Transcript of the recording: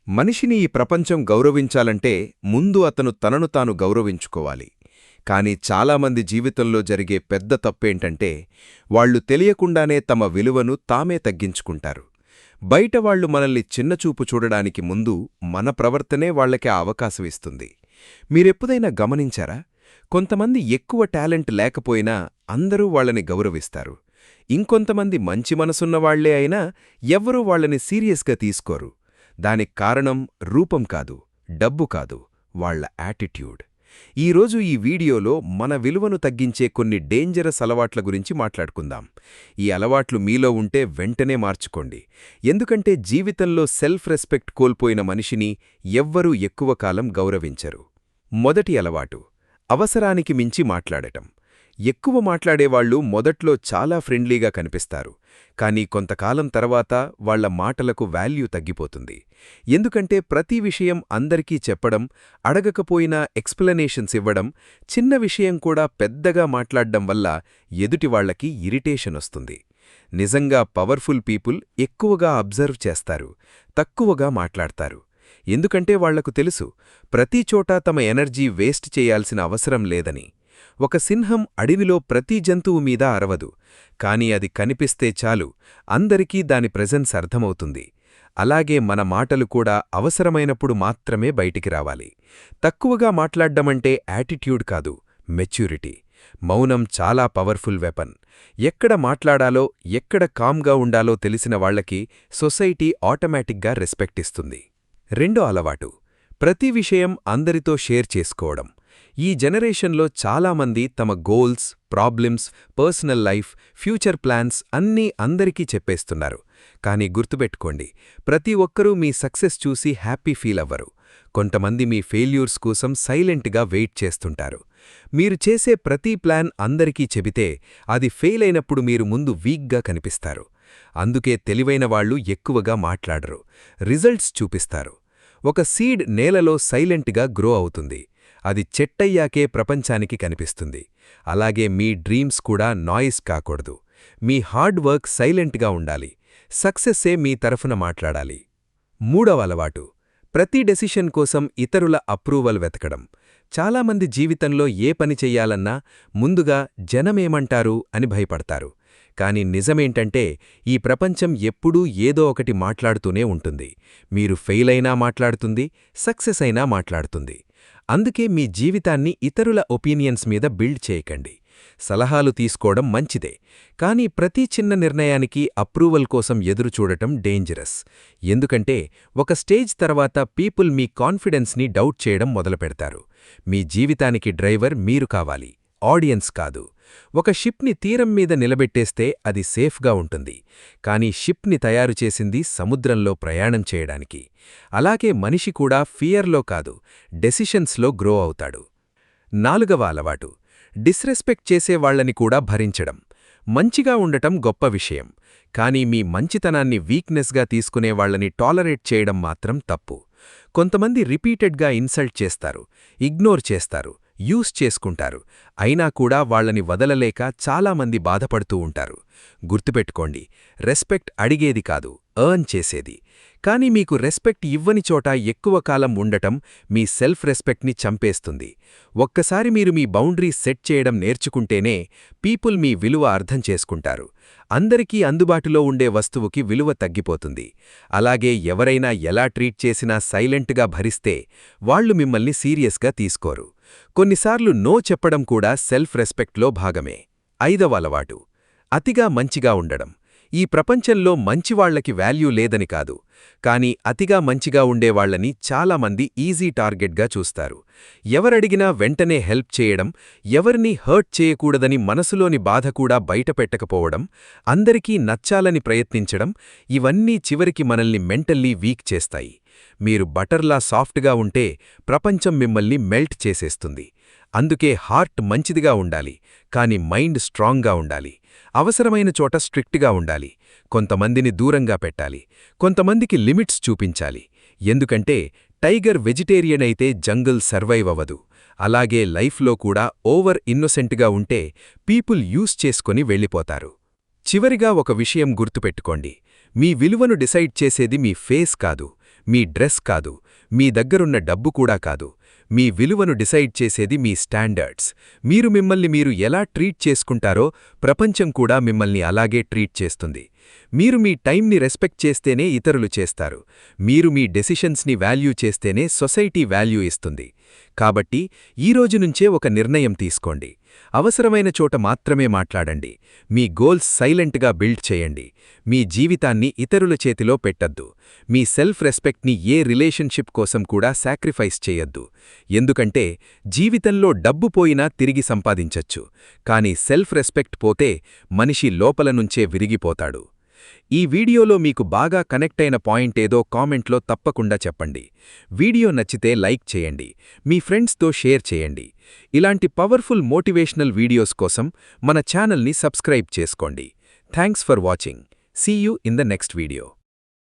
మనిషిని ఈ ప్రపంచం గౌరవించాలంటే ముందు అతను తనను తాను గౌరవించుకోవాలి. కాని చాలామంది జీవితంలో జరిగే పెద్ద తప్పేంటంటే వాళ్లు తెలియకుండానే తమ విలువను తామే తగ్గించుకుంటారు. బయట వాళ్లు మనల్ని చిన్నచూపు చూడడానికి ముందు మన ప్రవర్తనే వాళ్లకి ఆ అవకాశమిస్తుంది. మీరెప్పుడైనా గమనించారా? కొంతమంది ఎక్కువ టాలెంట్ లేకపోయినా అందరూ వాళ్లని గౌరవిస్తారు. ఇంకొంతమంది మంచి మనసున్నవాళ్లే అయినా ఎవ్వరూ వాళ్లని సీరియస్గా తీసుకోరు. దానికి కారణం రూపం కాదు, డబ్బు కాదు, వాళ్ల యాటిట్యూడ్. ఈరోజు ఈ వీడియోలో మన విలువను తగ్గించే కొన్ని డేంజరస్ అలవాట్ల గురించి మాట్లాడుకుందాం. ఈ అలవాట్లు మీలో ఉంటే వెంటనే మార్చుకోండి. ఎందుకంటే జీవితంలో సెల్ఫ్ రెస్పెక్ట్ కోల్పోయిన మనిషిని ఎవ్వరూ ఎక్కువ కాలం గౌరవించరు. మొదటి అలవాటు: అవసరానికి మించి మాట్లాడటం. ఎక్కువ మాట్లాడేవాళ్లు మొదట్లో చాలా ఫ్రెండ్లీగా కనిపిస్తారు, కానీ కొంతకాలం తర్వాత వాళ్ల మాటలకు వాల్యూ తగ్గిపోతుంది. ఎందుకంటే ప్రతి విషయం అందరికీ చెప్పడం, అడగకపోయినా ఎక్స్ప్లెనేషన్స్ ఇవ్వడం, చిన్న విషయం కూడా పెద్దగా మాట్లాడ్డం వల్ల ఎదుటివాళ్లకి ఇరిటేషన్ వస్తుంది. నిజంగా పవర్ఫుల్ పీపుల్ ఎక్కువగా అబ్జర్వ్ చేస్తారు, తక్కువగా మాట్లాడతారు. ఎందుకంటే వాళ్లకు తెలుసు, ప్రతి చోటా తమ ఎనర్జీ వేస్ట్ చేయాల్సిన అవసరం లేదని. ఒక సింహం అడవిలో ప్రతి జంతువు మీద అరవదు, కాని అది కనిపిస్తే చాలు అందరికీ దాని ప్రెజెన్స్ అర్థమవుతుంది. అలాగే మన మాటలు కూడా అవసరమైనప్పుడు మాత్రమే బయటికి రావాలి. తక్కువగా మాట్లాడ్డమంటే యాటిట్యూడ్ కాదు, మెచ్యూరిటీ. మౌనం చాలా పవర్ఫుల్ వెపన్. ఎక్కడ మాట్లాడాలో, ఎక్కడ కామ్గా ఉండాలో తెలిసిన వాళ్లకి సొసైటీ ఆటోమేటిక్గా రెస్పెక్ట్ ఇస్తుంది. రెండో అలవాటు: ప్రతి విషయం అందరితో షేర్ చేసుకోవడం. ఈ జనరేషన్లో చాలామంది తమ goals, problems, personal life, future plans అన్నీ అందరికీ చెప్పేస్తున్నారు. కానీ గుర్తుపెట్టుకోండి, ప్రతి ఒక్కరూ మీ సక్సెస్ చూసి హ్యాపీ ఫీల్ అవ్వరు. కొంతమంది మీ ఫెయిల్యూర్స్ కోసం సైలెంట్గా వెయిట్ చేస్తుంటారు. మీరు చేసే ప్రతి ప్లాన్ అందరికీ చెబితే అది ఫెయిల్ అయినప్పుడు మీరు ముందు వీక్గా కనిపిస్తారు. అందుకే తెలివైన వాళ్లు ఎక్కువగా మాట్లాడరు, రిజల్ట్స్ చూపిస్తారు. ఒక సీడ్ నేలలో సైలెంట్గా గ్రో అవుతుంది, అది చెట్టయ్యాకే ప్రపంచానికి కనిపిస్తుంది. అలాగే మీ డ్రీమ్స్ కూడా నాయిస్ కాకూడదు. మీ హార్డ్ వర్క్ సైలెంట్గా ఉండాలి, సక్సెస్సే మీ తరఫున మాట్లాడాలి. మూడవ అలవాటు: ప్రతి డెసిషన్ కోసం ఇతరుల అప్రూవల్ వెతకడం. చాలామంది జీవితంలో ఏ పని చెయ్యాలన్నా ముందుగా జనమేమంటారు అని భయపడతారు. కాని నిజమేంటంటే ఈ ప్రపంచం ఎప్పుడూ ఏదో ఒకటి మాట్లాడుతూనే ఉంటుంది. మీరు ఫెయిల్ అయినా మాట్లాడుతుంది, సక్సెస్ అయినా మాట్లాడుతుంది. అందుకే మీ జీవితాన్ని ఇతరుల ఒపీనియన్స్ మీద బిల్డ్ చేయకండి. సలహాలు తీసుకోవడం మంచిదే, కానీ ప్రతి చిన్న నిర్ణయానికి అప్రూవల్ కోసం ఎదురుచూడటం డేంజరస్. ఎందుకంటే ఒక స్టేజ్ తర్వాత పీపుల్ మీ కాన్ఫిడెన్స్ని డౌట్ చేయడం మొదలుపెడతారు. మీ జీవితానికి డ్రైవర్ మీరు కావాలి, ఆడియన్స్ కాదు. ఒక షిప్ని తీరం మీద నిలబెట్టేస్తే అది సేఫ్గా ఉంటుంది, కానీ షిప్ని తయారు చేసింది సముద్రంలో ప్రయాణం చేయడానికి. అలాగే మనిషి కూడా ఫియర్లో కాదు, డెసిషన్స్లో గ్రో అవుతాడు. నాలుగవ అలవాటు: డిస్రెస్పెక్ట్ చేసేవాళ్లని కూడా భరించడం. మంచిగా ఉండటం గొప్ప విషయం, కానీ మీ మంచితనాన్ని వీక్నెస్గా తీసుకునేవాళ్లని టాలరేట్ చేయడం మాత్రం తప్పు. కొంతమంది రిపీటెడ్గా ఇన్సల్ట్ చేస్తారు, ఇగ్నోర్ చేస్తారు, యూస్ చేసుకుంటారు. అయినా కూడా వాళ్లని వదలలేక చాలామంది బాధపడుతూ ఉంటారు. గుర్తుపెట్టుకోండి, రెస్పెక్ట్ అడిగేది కాదు, ఎర్న్ చేసేది. కానీ మీకు రెస్పెక్ట్ ఇవ్వని చోట ఎక్కువ కాలం ఉండటం మీ సెల్ఫ్ రెస్పెక్ట్ని చంపేస్తుంది. ఒక్కసారి మీరు మీ బౌండరీస్ సెట్ చేయడం నేర్చుకుంటేనే పీపుల్ మీ విలువ అర్థం చేసుకుంటారు. అందరికీ అందుబాటులో ఉండే వస్తువుకి విలువ తగ్గిపోతుంది. అలాగే ఎవరైనా ఎలా ట్రీట్ చేసినా సైలెంట్గా భరిస్తే వాళ్లు మిమ్మల్ని సీరియస్గా తీసుకోరు. కొన్నిసార్లు నో చెప్పడం కూడా సెల్ఫ్ రెస్పెక్ట్లో భాగమే. ఐదవ అలవాటు: అతిగా మంచిగా ఉండడం. ఈ ప్రపంచంలో మంచివాళ్లకి వాల్యూ లేదని కాదు, కానీ అతిగా మంచిగా ఉండేవాళ్లని చాలామంది ఈజీ టార్గెట్గా చూస్తారు. ఎవరడిగినా వెంటనే హెల్ప్ చేయడం, ఎవరినీ హర్ట్ చేయకూడదని మనసులోని బాధ కూడా బయటపెట్టకపోవడం, అందరికీ నచ్చాలని ప్రయత్నించడం, ఇవన్నీ చివరికి మనల్ని మెంటల్లీ వీక్ చేస్తాయి. మీరు బటర్లా సాఫ్ట్గా ఉంటే ప్రపంచం మిమ్మల్ని మెల్ట్ చేసేస్తుంది. అందుకే హార్ట్ మంచిదిగా ఉండాలి, కాని మైండ్ స్ట్రాంగ్గా ఉండాలి. అవసరమైన చోట స్ట్రిక్ట్గా ఉండాలి, కొంతమందిని దూరంగా పెట్టాలి, కొంతమందికి లిమిట్స్ చూపించాలి. ఎందుకంటే టైగర్ వెజిటేరియన్ అయితే జంగల్ సర్వైవ్ అవ్వదు. అలాగే లైఫ్లో కూడా ఓవర్ ఇన్నోసెంట్గా ఉంటే పీపుల్ యూస్ చేసుకొని వెళ్ళిపోతారు. చివరిగా ఒక విషయం గుర్తుపెట్టుకోండి, మీ విలువను డిసైడ్ చేసేది మీ ఫేస్ కాదు, మీ డ్రెస్ కాదు, మీ దగ్గరున్న డబ్బు కూడా కాదు. మీ విలువను డిసైడ్ చేసేది మీ స్టాండర్డ్స్. మీరు మిమ్మల్ని మీరు ఎలా ట్రీట్ చేసుకుంటారో ప్రపంచం కూడా మిమ్మల్ని అలాగే ట్రీట్ చేస్తుంది. మీరు మీ టైంని రెస్పెక్ట్ చేస్తేనే ఇతరులు చేస్తారు. మీరు మీ డెసిషన్స్ని వాల్యూ చేస్తేనే సొసైటీ వాల్యూ ఇస్తుంది. కాబట్టి ఈరోజు నుంచే ఒక నిర్ణయం తీసుకోండి. అవసరమైన చోట మాత్రమే మాట్లాడండి. మీ గోల్స్ సైలెంట్గా బిల్డ్ చేయండి. మీ జీవితాన్ని ఇతరుల చేతిలో పెట్టద్దు. మీ సెల్ఫ్ రెస్పెక్ట్ని ఏ రిలేషన్షిప్ కోసం కూడా సాక్రిఫైస్ చేయొద్దు. ఎందుకంటే జీవితంలో డబ్బు పోయినా తిరిగి సంపాదించచ్చు, కానీ సెల్ఫ్ రెస్పెక్ట్ పోతే మనిషి లోపల నుంచే విరిగిపోతాడు. ఈ వీడియోలో మీకు బాగా కనెక్ట్ అయిన పాయింట్ ఏదో కామెంట్లో తప్పకుండా చెప్పండి. వీడియో నచ్చితే లైక్ చేయండి, మీ ఫ్రెండ్స్తో షేర్ చేయండి. ఇలాంటి పవర్ఫుల్ మోటివేషనల్ వీడియోస్ కోసం మన ఛానల్ని సబ్స్క్రైబ్ చేసుకోండి. Thanks for watching. See you in the next video.